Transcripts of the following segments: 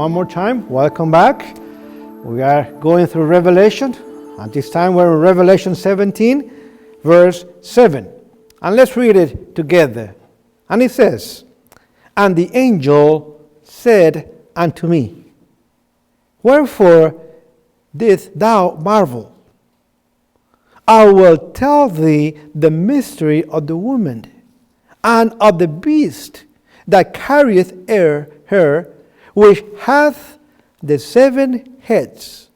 one more time, welcome back. We are going through Revelation. At this time we're in Revelation 17, verse 7. And let's read it together. And it says, "And the angel said unto me, Wherefore didst thou marvel? I will tell thee the mystery of the woman, and of the beast that carrieth her, which hath the 7 heads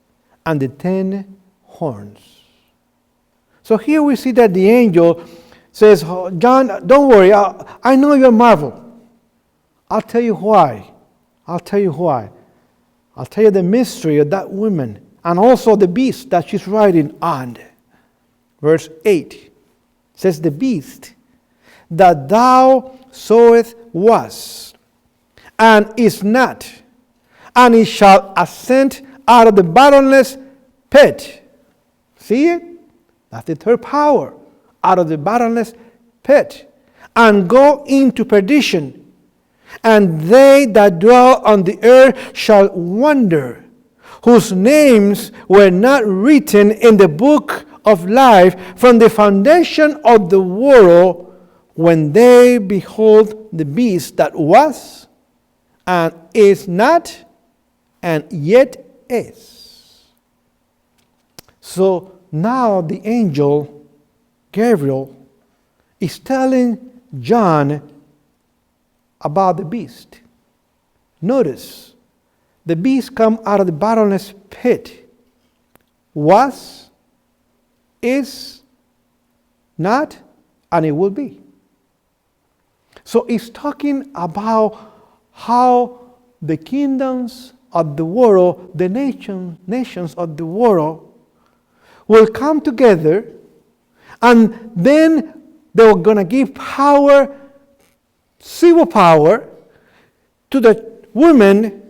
and the 10 horns." So here we see that the angel says, John, don't worry, I know you're marvel. I'll tell you why. I'll tell you the mystery of that woman and also the beast that she's riding on. Verse 8 says, "The beast that thou sawest was, and is not, and it shall ascend out of the bottomless pit." See it? That's the third power. Out of the bottomless pit, and go into perdition. And they that dwell on the earth shall wonder, whose names were not written in the book of life from the foundation of the world, when they behold the beast that was, and is not, and yet is. So now the angel Gabriel is telling John about the beast. Notice, the beast come out of the bottomless pit. Was, is, not, and it will be. So he's talking about how the kingdoms of the world, the nations of the world, will come together, and then they're going to give power, civil power, to the women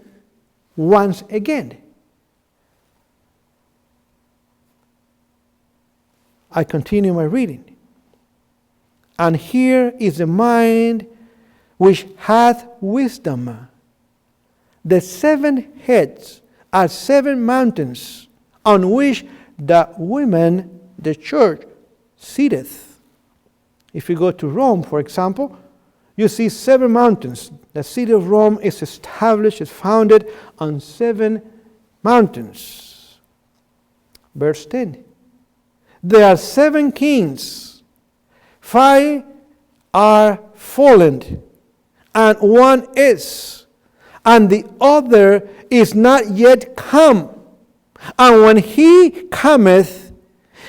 once again. I continue my reading. "And here is the mind which hath wisdom. The 7 heads are 7 mountains, on which the women, the church, sitteth." If you go to Rome, for example, you see 7 mountains. The city of Rome is established, is founded on 7 mountains. Verse 10. "There are 7 kings, 5 are fallen, and 1 is, and the other is not yet come. And when he cometh,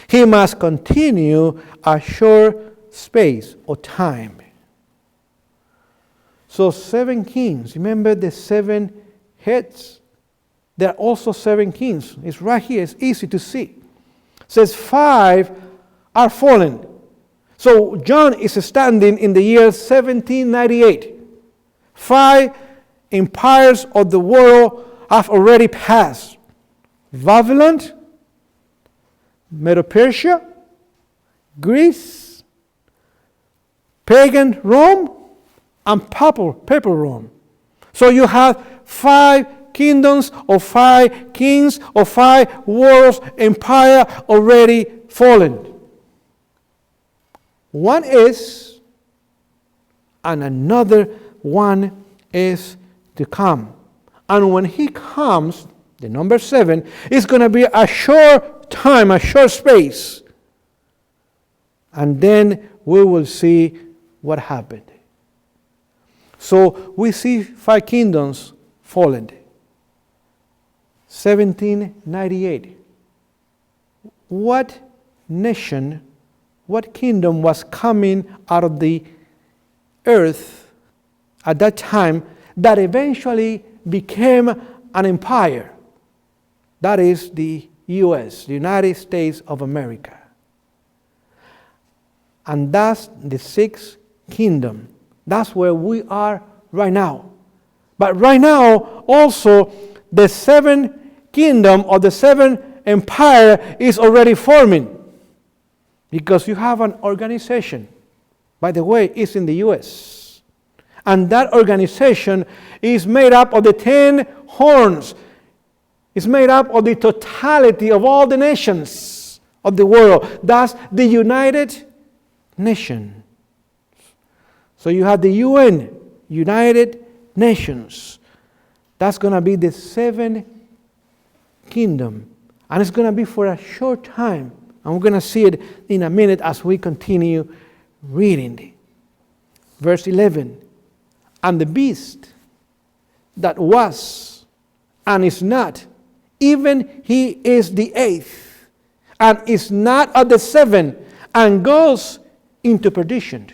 he must continue a short space or time." So 7 kings. Remember the 7 heads? There are also 7 kings. It's right here. It's easy to see. It says 5 are fallen. So John is standing in the year 1798. 5 empires of the world have already passed. Babylon, Medo-Persia, Greece, pagan Rome, and papal Rome. So you have 5 kingdoms or 5 kings or 5 worlds, empire already fallen. 1 is, and another 1 is to come. And when he comes, the number 7, it's going to be a short time, a short space. And then we will see what happened. So we see 5 kingdoms fallen. 1798. What nation, what kingdom was coming out of the earth at that time that eventually became an empire? That is the U.S., the United States of America. And that's the 6th kingdom. That's where we are right now. But right now, also, the 7th kingdom or the 7th empire is already forming. Because you have an organization. By the way, it's in the U.S. And that organization is made up of the 10 horns is made up of the totality of all the nations of the world. That's the United Nation. So you have the UN, United Nations. That's going to be the seventh kingdom. And it's going to be for a short time. And we're going to see it in a minute as we continue reading. Verse 11. And the beast that was and is not, even he is the eighth, and is not of the seventh, and goes into perdition.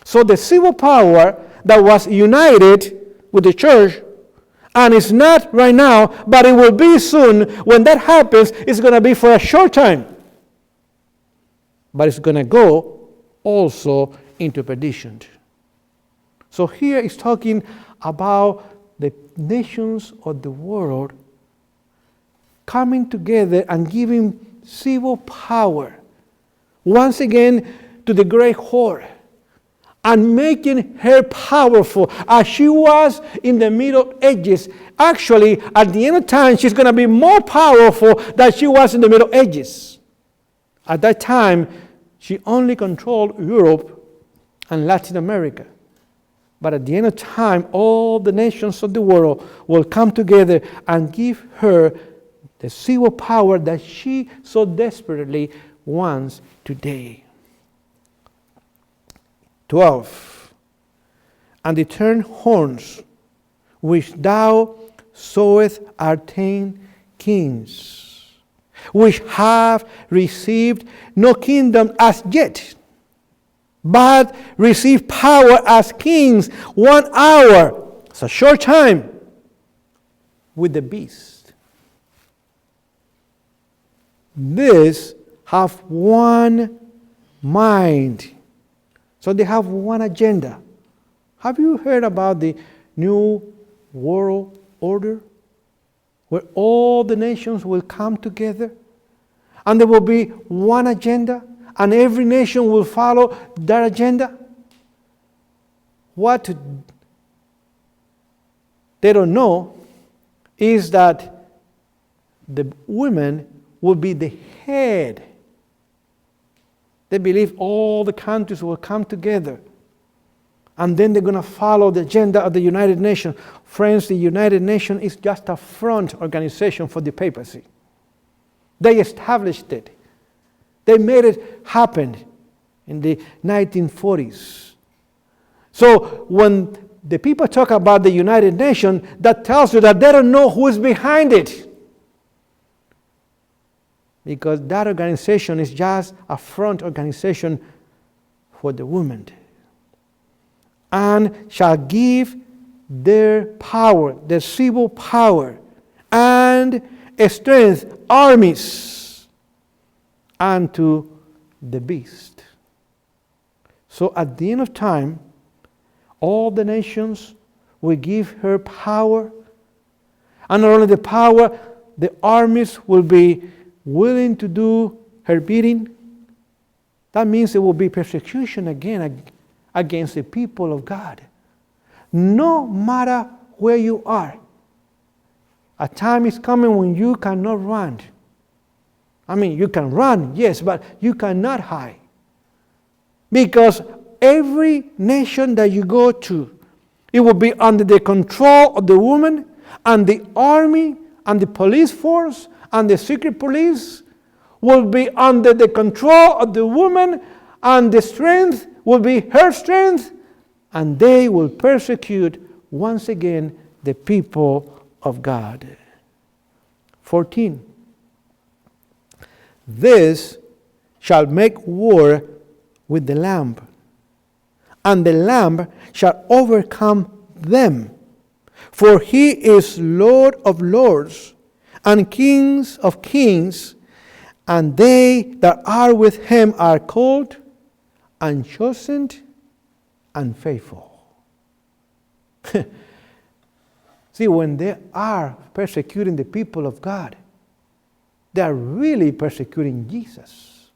So the civil power that was united with the church, and is not right now, but it will be soon. When that happens, it's going to be for a short time. But it's going to go also into perdition. So here it's talking about the nations of the world coming together and giving civil power once again to the great whore, and making her powerful as she was in the Middle Ages. Actually, at the end of time, she's going to be more powerful than she was in the Middle Ages. At that time, she only controlled Europe and Latin America. But at the end of time, all the nations of the world will come together and give her the civil power that she so desperately wants today. 12. And the 10 horns which thou sawest are 10 kings, which have received no kingdom as yet, but receive power as kings 1 hour, it's a short time, with the beast. These have one mind. So they have one agenda. Have you heard about the New World Order? Where all the nations will come together and there will be one agenda and every nation will follow that agenda? What they don't know is that the women will be the head. They believe all the countries will come together. And then they're going to follow the agenda of the United Nations. Friends, the United Nations is just a front organization for the papacy. They established it. They made it happen in the 1940s. So when the people talk about the United Nations, that tells you that they don't know who is behind it. Because that organization is just a front organization for the women. And shall give their power, their civil power, and strength, armies, unto the beast. So at the end of time, all the nations will give her power. And not only the power, the armies will be willing to do her bidding. That means there will be persecution again against the people of God. No matter where you are, a time is coming when you cannot run. I mean, you can run, yes, but you cannot hide. Because every nation that you go to, it will be under the control of the woman and the army and the police force and the secret police will be under the control of the woman, and the strength will be her strength, and they will persecute once again the people of God. 14. This shall make war with the Lamb, and the Lamb shall overcome them, for he is Lord of lords and kings of kings, and they that are with him are called and chosen and faithful. See, when they are persecuting the people of God, they are really persecuting Jesus.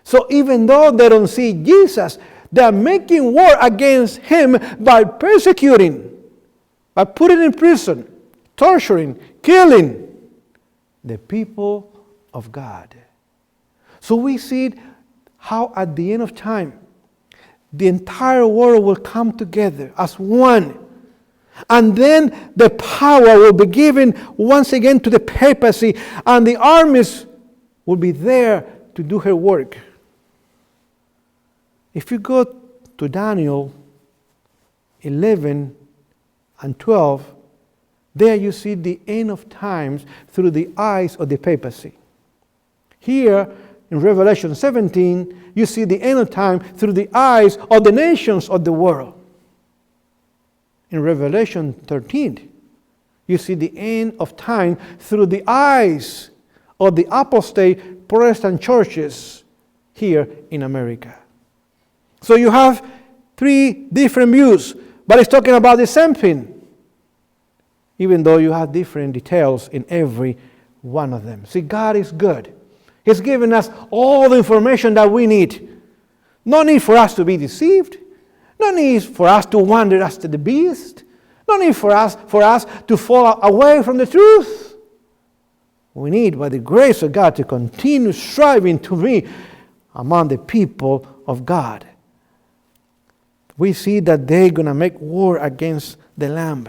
So even though they don't see Jesus, they are making war against him by persecuting, by putting in prison, torturing, killing the people of God. So we see how at the end of time, the entire world will come together as one. And then the power will be given once again to the papacy, and the armies will be there to do her work. If you go to Daniel 11 and 12, there you see the end of times through the eyes of the papacy. Here in Revelation 17, you see the end of time through the eyes of the nations of the world. In Revelation 13, you see the end of time through the eyes of the apostate Protestant churches here in America. So you have three different views, but it's talking about the same thing, even though you have different details in every one of them. See, God is good. He's given us all the information that we need. No need for us to be deceived. No need for us to wander after the beast. No need for us to fall away from the truth. We need, by the grace of God, to continue striving to be among the people of God. We see that they're going to make war against the Lamb.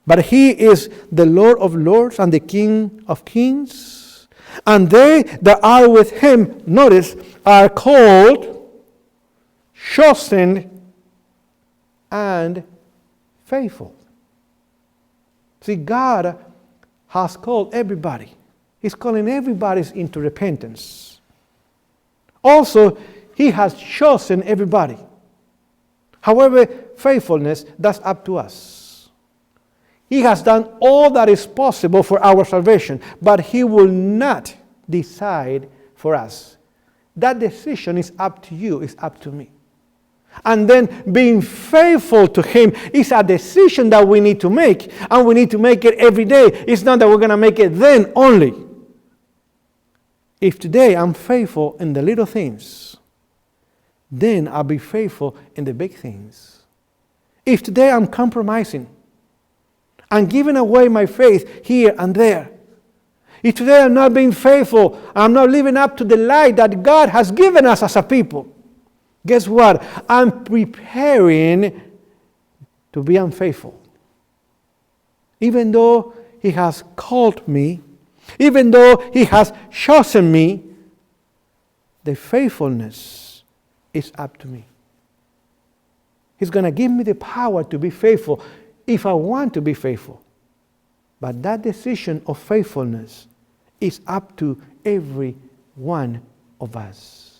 But He is the Lord of lords and the King of kings. And they that are with Him, notice, are called, chosen, and faithful. See, God has called everybody. He's calling everybody into repentance. Also, He has chosen everybody. However, faithfulness, that's up to us. He has done all that is possible for our salvation, but He will not decide for us. That decision is up to you, it's up to me. And then being faithful to Him is a decision that we need to make, and we need to make it every day. It's not that we're going to make it then only. If today I'm faithful in the little things, then I'll be faithful in the big things. If today I'm compromising and giving away my faith here and there, if today I'm not being faithful, I'm not living up to the light that God has given us as a people, guess what? I'm preparing to be unfaithful. Even though He has called me, even though He has chosen me, the faithfulness is up to me. He's going to give me the power to be faithful if I want to be faithful. But that decision of faithfulness is up to every one of us.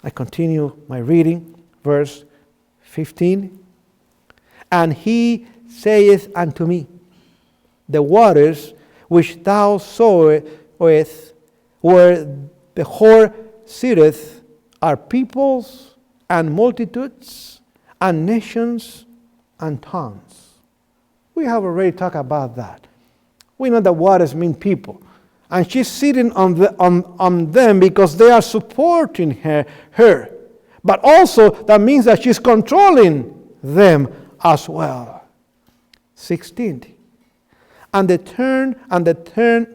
I continue my reading, verse 15. And He saith unto me, the waters which thou sawest, where the whore sitteth, are peoples and multitudes and nations and tongues. We have already talked about that. We know that waters mean people. And she's sitting on them because they are supporting her. But also that means that she's controlling them as well. 16. And the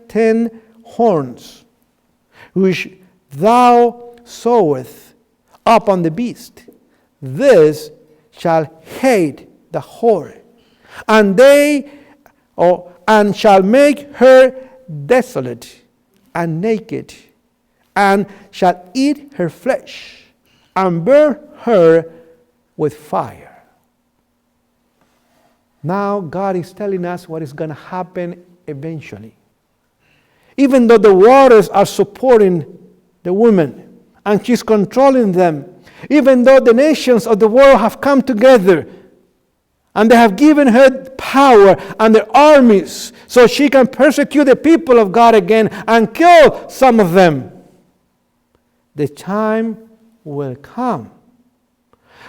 10 horns which thou sawest upon the beast, this shall hate the whore, and shall make her desolate and naked, and shall eat her flesh, and burn her with fire. Now God is telling us what is going to happen eventually. Even though the waters are supporting the woman, and she's controlling them, even though the nations of the world have come together, and they have given her power and their armies so she can persecute the people of God again and kill some of them, the time will come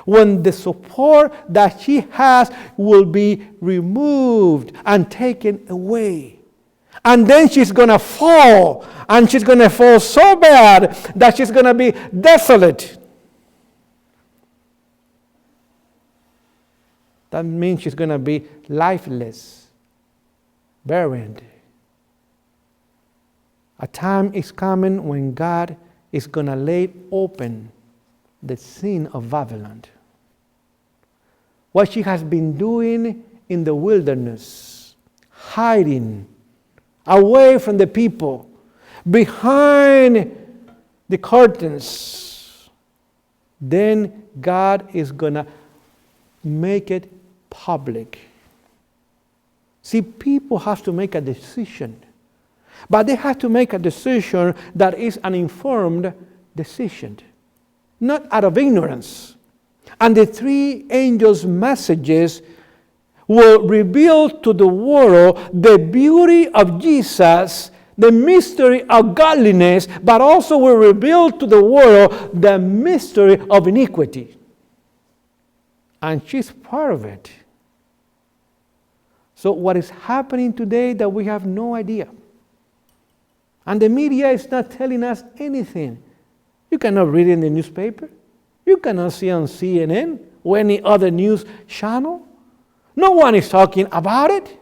when the support that she has will be removed and taken away. And then she's going to fall, and she's going to fall so bad that she's going to be desolate. That means she's going to be lifeless. barren. A time is coming when God is going to lay open the sin of Babylon. What she has been doing in the wilderness, hiding away from the people, behind the curtains, then God is going to make it public. See, people have to make a decision, but they have to make a decision that is an informed decision, not out of ignorance. And the three angels' messages will reveal to the world the beauty of Jesus, the mystery of godliness, but also will reveal to the world the mystery of iniquity. And she's part of it. So what is happening today that we have no idea. And the media is not telling us anything. You cannot read in the newspaper. You cannot see on CNN or any other news channel. No one is talking about it.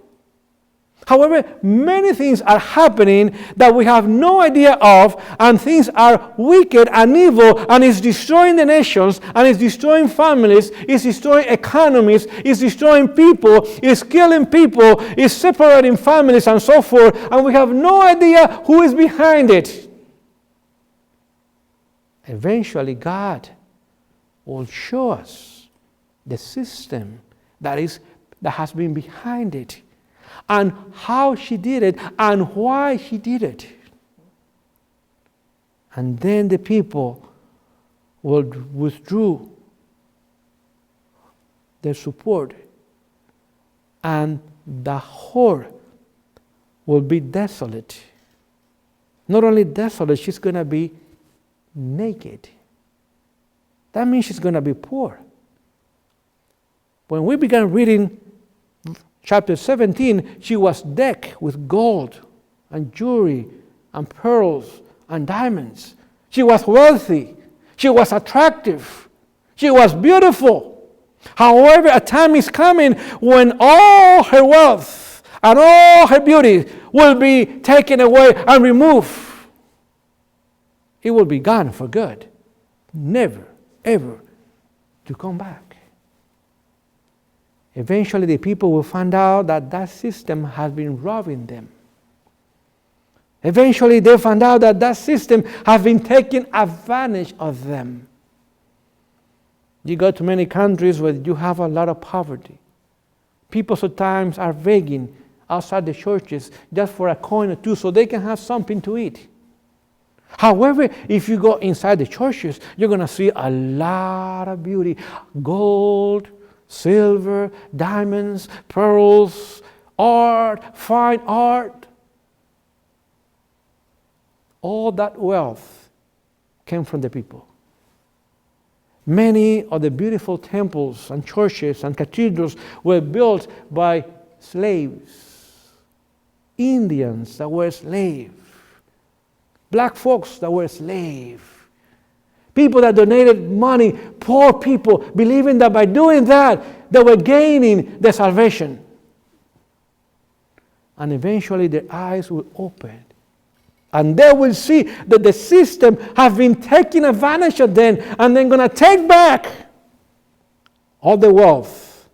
However, many things are happening that we have no idea of, and things are wicked and evil, and it's destroying the nations, and it's destroying families, it's destroying economies, it's destroying people, it's killing people, it's separating families, and so forth, and we have no idea who is behind it. Eventually, God will show us the system that has been behind it, and how she did it, and why she did it. And then the people will withdraw their support, and the whore will be desolate. Not only desolate, she's going to be naked. That means she's going to be poor. When we began reading chapter 17, she was decked with gold and jewelry and pearls and diamonds. She was wealthy. She was attractive. She was beautiful. However, a time is coming when all her wealth and all her beauty will be taken away and removed. It will be gone for good. Never, ever to come back. Eventually, the people will find out that that system has been robbing them. Eventually, they find out that that system has been taking advantage of them. You go to many countries where you have a lot of poverty. People sometimes are begging outside the churches just for a coin or two so they can have something to eat. However, if you go inside the churches, you're going to see a lot of beauty. Gold, silver, diamonds, pearls, art, fine art. All that wealth came from the people. Many of the beautiful temples and churches and cathedrals were built by slaves, Indians that were slaves, black folks that were slaves, people that donated money, poor people, believing that by doing that, they were gaining their salvation. And eventually their eyes will open. And they will see that the system has been taking advantage of them, and they're going to take back all the wealth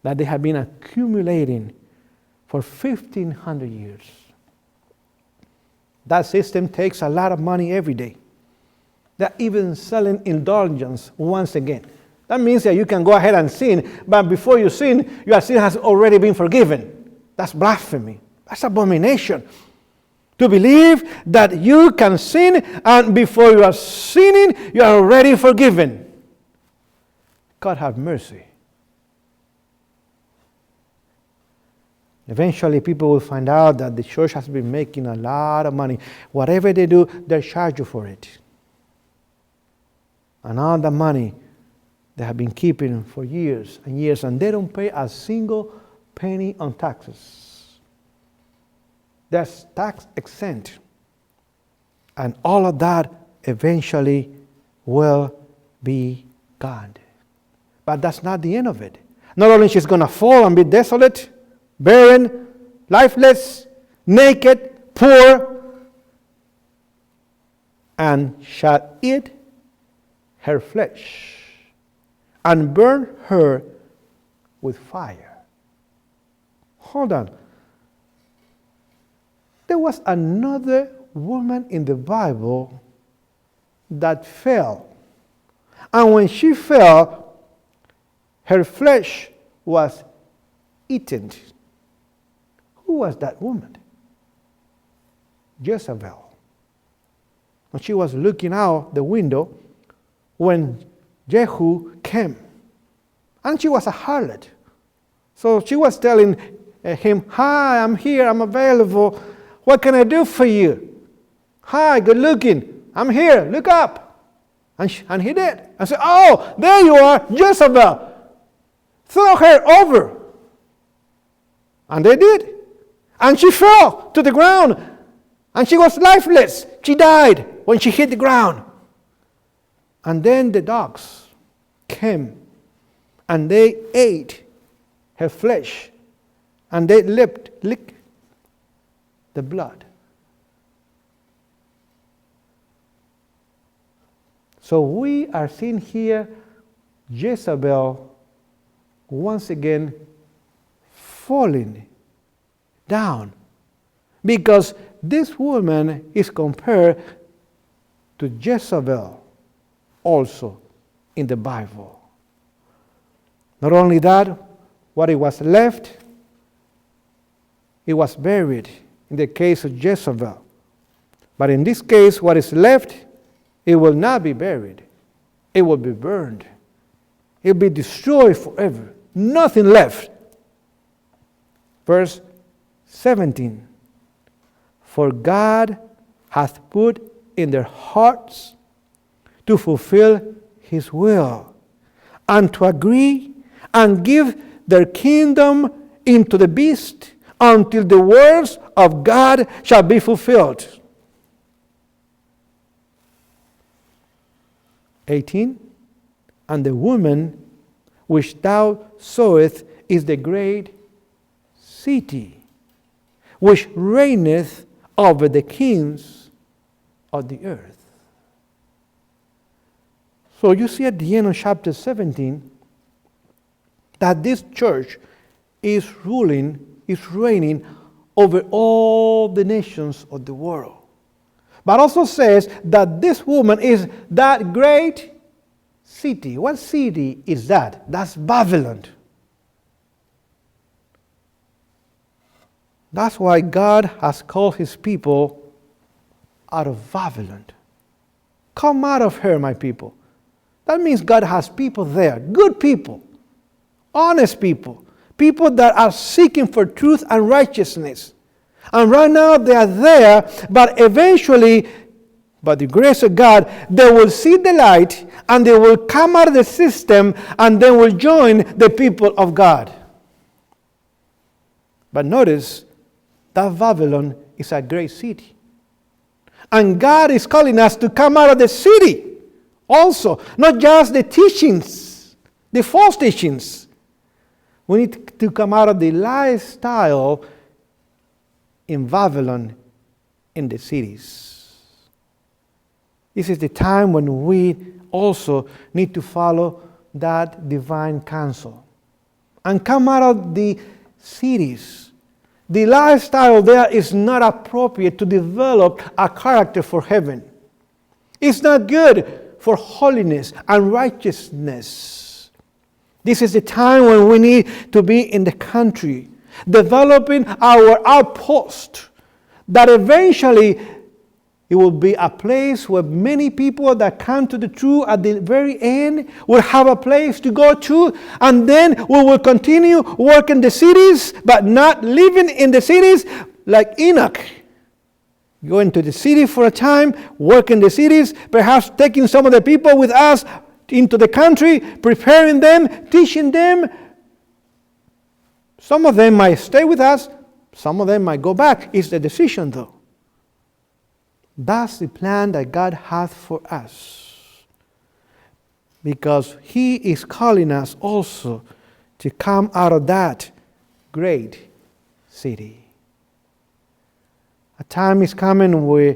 that they have been accumulating for 1,500 years. That system takes a lot of money every day. They're even selling indulgence once again. That means that you can go ahead and sin, but before you sin, your sin has already been forgiven. That's blasphemy. That's abomination. To believe that you can sin, and before you are sinning, you are already forgiven. God have mercy. Eventually, people will find out that the church has been making a lot of money. Whatever they do, they charge you for it. And all the money they have been keeping for years and years, and they don't pay a single penny on taxes. They're tax exempt. And all of that eventually will be gone. But that's not the end of it. Not only she's going to fall and be desolate, barren, lifeless, naked, poor, and shall eat her flesh, and burn her with fire. Hold on. There was another woman in the Bible that fell. And when she fell, her flesh was eaten. Who was that woman? Jezebel. And she was looking out the window when Jehu came. And she was a harlot. So she was telling him, "Hi, I'm here, I'm available. What can I do for you? Hi, good looking. I'm here, look up." And he did. And said, "Oh, there you are, Jezebel. Throw her over." And they did. And she fell to the ground. And she was lifeless. She died when she hit the ground. And then the dogs came and they ate her flesh. And they licked the blood. So we are seeing here Jezebel once again falling down, because this woman is compared to Jezebel also in the Bible. Not only that, what it was left, it was buried in the case of Jezebel. But in this case, what is left, it will not be buried. It will be burned. It will be destroyed forever. Nothing left. Verse 17. For God hath put in their hearts to fulfill his will, and to agree and give their kingdom into the beast, until the words of God shall be fulfilled. 18. And the woman which thou sawest is the great city, which reigneth over the kings of the earth. So you see at the end of chapter 17 that this church is reigning over all the nations of the world. But also says that this woman is that great city. What city is that? That's Babylon. That's why God has called his people out of Babylon. Come out of her, my people. That means God has people there, good people, honest people, people that are seeking for truth and righteousness. And right now they are there, but eventually, by the grace of God, they will see the light and they will come out of the system and they will join the people of God. But notice that Babylon is a great city. And God is calling us to come out of the city also, not just the teachings, the false teachings. We need to come out of the lifestyle in Babylon, in the cities. This is the time when we also need to follow that divine counsel and come out of the cities. The lifestyle there is not appropriate to develop a character for heaven. It's not good for holiness and righteousness. This is the time when we need to be in the country, developing our outpost, that eventually it will be a place where many people that come to the truth at the very end will have a place to go to, and then we will continue working the cities, but not living in the cities like Enoch. Going to the city for a time, working the cities, perhaps taking some of the people with us into the country, preparing them, teaching them. Some of them might stay with us, some of them might go back. It's the decision though. That's the plan that God has for us. Because he is calling us also to come out of that great city. A time is coming where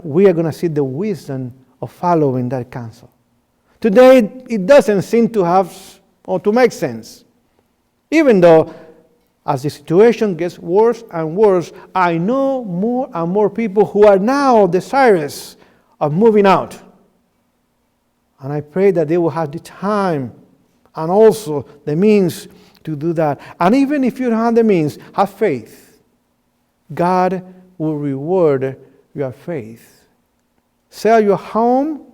we are going to see the wisdom of following that counsel. Today, it doesn't seem to have or to make sense. Even though, as the situation gets worse and worse, I know more and more people who are now desirous of moving out. And I pray that they will have the time and also the means to do that. And even if you don't have the means, have faith. God will reward your faith. Sell your home,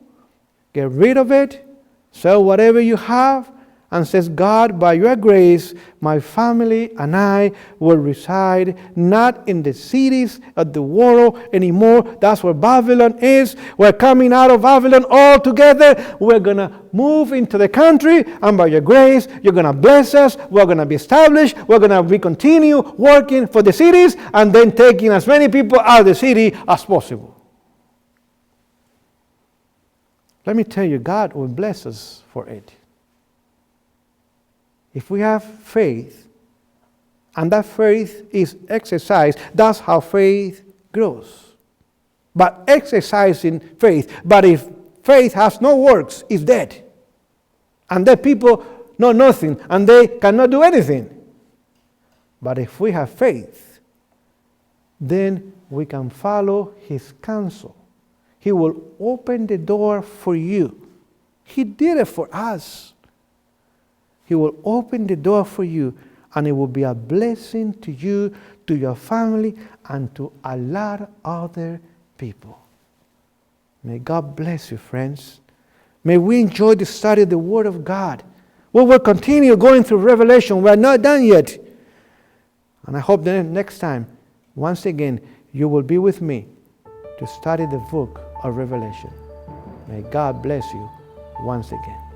get rid of it, sell whatever you have, and says, God, by your grace, my family and I will reside not in the cities of the world anymore. That's where Babylon is. We're coming out of Babylon all together. We're going to move into the country, and by your grace, you're going to bless us. We're going to be established. We're going to continue working for the cities and then taking as many people out of the city as possible. Let me tell you, God will bless us for it. If we have faith, and that faith is exercised, that's how faith grows. But exercising faith. But if faith has no works, it's dead. And dead people know nothing, and they cannot do anything. But if we have faith, then we can follow His counsel. He will open the door for you. He did it for us. He will open the door for you, and it will be a blessing to you, to your family, and to a lot of other people. May God bless you, friends. May we enjoy the study of the Word of God. We will continue going through Revelation. We are not done yet. And I hope that next time, once again, you will be with me to study the book of Revelation. May God bless you once again.